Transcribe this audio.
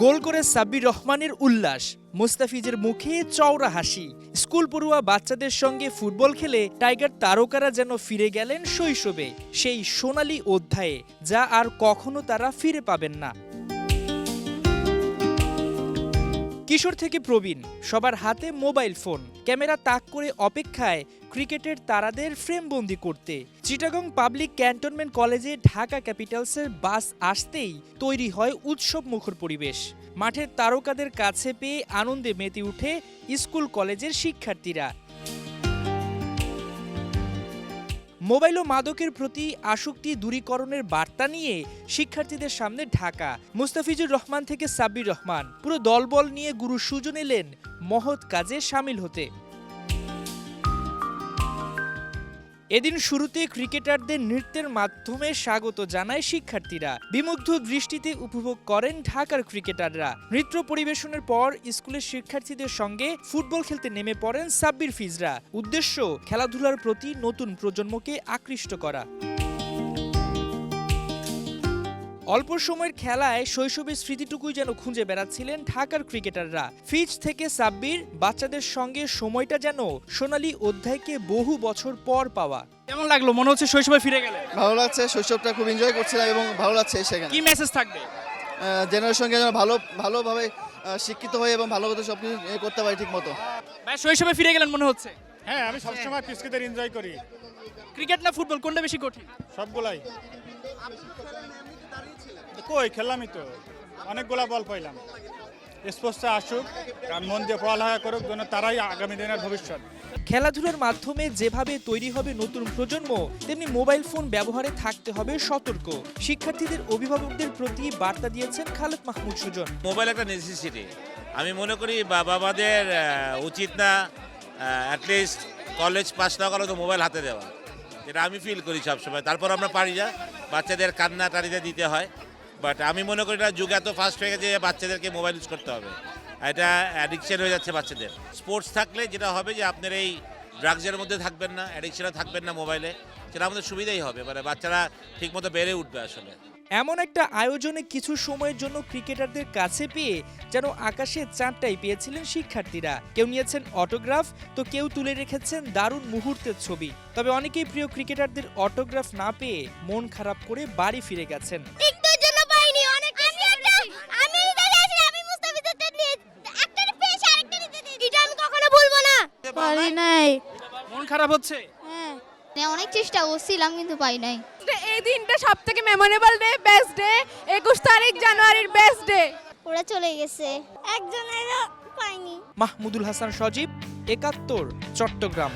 গোল করে সাব্বির রহমানের উল্লাস, মুস্তাফিজের মুখে চওড়া হাসি। স্কুল পড়ুয়া বাচ্চাদের সঙ্গে ফুটবল খেলে টাইগার তারকারা যেন ফিরে গেলেন শৈশবে, সেই সোনালী অধ্যায়ে, যা আর কখনো তারা ফিরে পাবেন না। কিশোর থেকে প্রবীণ সবার হাতে মোবাইল ফোন, ক্যামেরা তাক করে অপেক্ষায় ক্রিকেটের তারাদের ফ্রেমবন্দি করতে। চিটাগং পাবলিক ক্যান্টনমেন্ট কলেজে ঢাকা ক্যাপিটালসের বাস আসতেই তৈরি হয় উৎসব মুখর পরিবেশ। মাঠের তারকাদের কাছে পেয়ে আনন্দে মেতে উঠে স্কুল কলেজের শিক্ষার্থীরা। মোবাইল ও মাদকের প্রতি আসক্তি দূরীকরণের বার্তা নিয়ে শিক্ষার্থীদের সামনে ঢাকা। মুস্তাফিজুর রহমান থেকে সাব্বির রহমান পুরো দলবল নিয়ে গুরু সুজন এলেন মহৎ কাজে সামিল হতে। এদিন শুরুতে ক্রিকেটারদের নৃত্যের মাধ্যমে স্বাগত জানায় শিক্ষার্থীরা। বিমুগ্ধ দৃষ্টিতে উপভোগ করেন ঢাকার ক্রিকেটাররা। নৃত্য পরিবেশনের পর স্কুলের শিক্ষার্থীদের সঙ্গে ফুটবল খেলতে নেমে পড়েন সাব্বির ফিজরা। উদ্দেশ্য খেলাধুলার প্রতি নতুন প্রজন্মকে আকৃষ্ট করা। অল্প সময়ের খেলায় শৈশবের স্মৃতিটুকুই যেন খুঁজে বেড়াচ্ছিলেন ঢাকার ক্রিকেটাররা। ফিজ থেকে সাব্বির বাচ্চাদের সঙ্গে সময়টা যেন সোনালী অধ্যায়কে বহু বছর পর পাওয়া। কেমন লাগলো? মনে হচ্ছে শৈশবে ফিরে গেলে। ভালো লাগছে, শৈশবটা খুব এনজয় করছিলাম এবং ভালো লাগছে সেখানে। কি মেসেজ থাকবে? জেনারেশনকে যেন ভালোভাবে শিক্ষিত হয়ে এবং ভালো করে সব কিছু করতে পারি ঠিক মতো। ভাই শৈশবে ফিরে গেলেন মনে হচ্ছে। হ্যাঁ, আমি সবসময় পিচকিদের এনজয় করি। ক্রিকেট না ফুটবল, কোনটা বেশি কঠিন? সবগুলাই। কই খেললামই তো, অনেকগুলা বল পাইলাম। স্পোর্টসে আসুক আর মন দিয়ে পড়ালেখা করুক, যেন তারাই আগামী দিনের ভবিষ্যৎ। খেলাধুলার মাধ্যমে যেভাবে তৈরি হবে নতুন প্রজন্ম, তেমনি মোবাইল ফোন ব্যবহারে থাকতে হবে সতর্ক। শিক্ষার্থীদের অভিভাবকদের প্রতি বার্তা দিয়েছেন খালেদ মাহমুদ সুজন। মোবাইল একটা নেসেসিটি। আমি মনে করি বাবাদের উচিত না অ্যাটলিস্ট কলেজ পাস না করলে তো মোবাইল হাতে দেওয়া, যেটা আমি ফিল করি সবসময়। তারপর আমরা পারি না, বাচ্চাদের কান্না টাড়িতে দিতে হয়। বাট আমি মনে করি এটা যুগ এত ফাস্ট হয়ে গেছে যে বাচ্চাদেরকে মোবাইল ইউজ করতে হবে। এটা অ্যাডিকশন হয়ে যাচ্ছে বাচ্চাদের। স্পোর্টস থাকলে যেটা হবে যে আপনার এই ড্রাগসের মধ্যে থাকবেন না, অ্যাডিকশনে থাকবেন না মোবাইলে, সেটা আমাদের সুবিধাই হবে। মানে বাচ্চারা ঠিকমতো বেড়ে উঠবে আসলে। এমন একটা আয়োজনে কিছু সময়ের জন্য ক্রিকেটারদের কাছে পেয়ে যেন আকাশের চাঁদটাই পেয়েছিলেন শিক্ষার্থীরা। কেউ নিয়েছেন অটোগ্রাফ, তো কেউ তুলে রেখেছেন দারুণ মুহূর্তের ছবি। তবে অনেকেই প্রিয় ক্রিকেটারদের অটোগ্রাফ না পেয়ে মন খারাপ করে বাড়ি ফিরে গেছেন। পারি নাই। মন খারাপ হচ্ছে? হ্যাঁ, অনেক চেষ্টা করছিলাম কিন্তু পাই নাই। এই দিনটা সবথেকে মেমোরেবল ডে, বেস্ট ডে, 21 তারিখ জানুয়ারির বেস্ট ডে। ওরা চলে গেছে, একজনেরও পাইনি। মাহমুদুল হাসান সজীব, ৭১, চট্টগ্রাম।